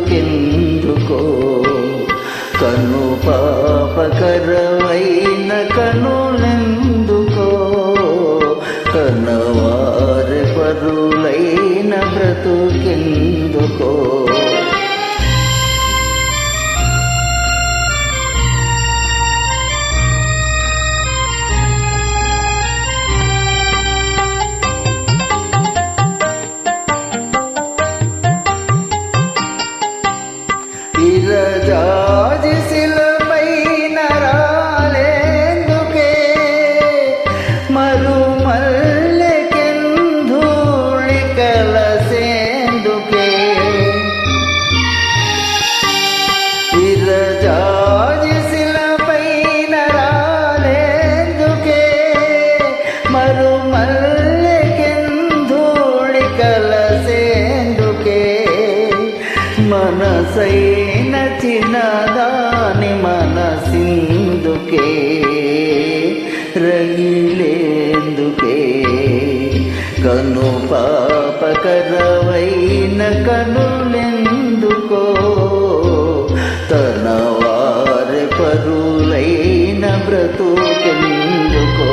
బ్రతుకెందుకో కను పాపకరమైన కనులెందుకో కనవారి పరులైన బ్రతుకెందుకో విరజాజి శిలపైన రాలేందుకే మరుమల్లెకెంధూళి కలసేందుకే విరజాజి శిలపైన రాలేందుకే మరుమల్లెకెంధూళి కలసేందుకే మనసైన చిన్నదాని మనసిందుకే రగిలేందుకే కను పాపకరమైన కనులెందుకో తన వారి పరులైన బ్రతుకెందుకో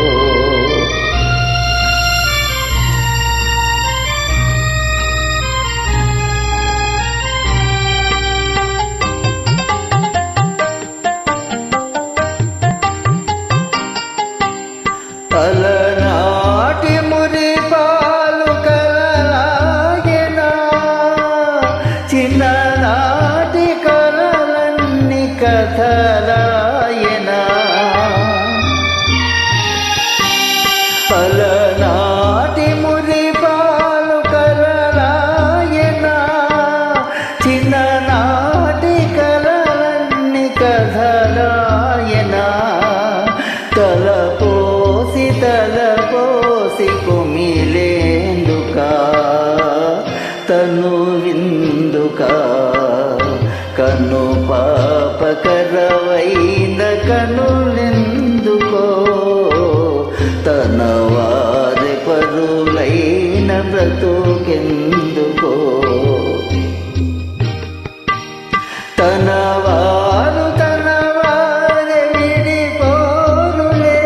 అలనాటి మురిపాలు కలలాగెనా చిన్ననాటి కలలన్నీ కథలాయెనా అలనాటి మురిపాలు కలలాయెనా చిన్ననాటి కలలన్నీ కథలాయెనా తలపోసి కుమిలేందుకా తను విందుకా కను పాపకరవైన కనులెందుకో తన వారి పరులైన బ్రతుకెందుకో తన వారు తన వారి విడిపోరులే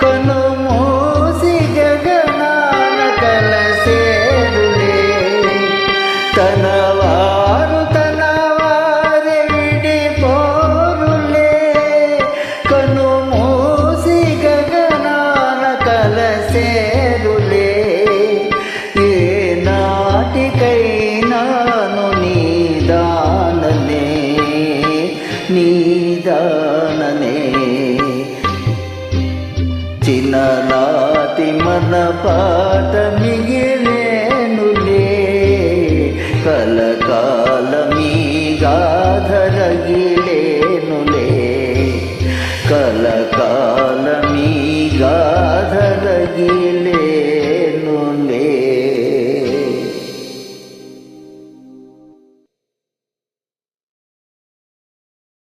కను మూసి గగనాన కలసేరులే తన వారు తన వారి విడిపోరులే కను మూసి గగనాన కలసేరులే ఏ నాటికైనాను నీదాననే చిన్ననాటి మన పాట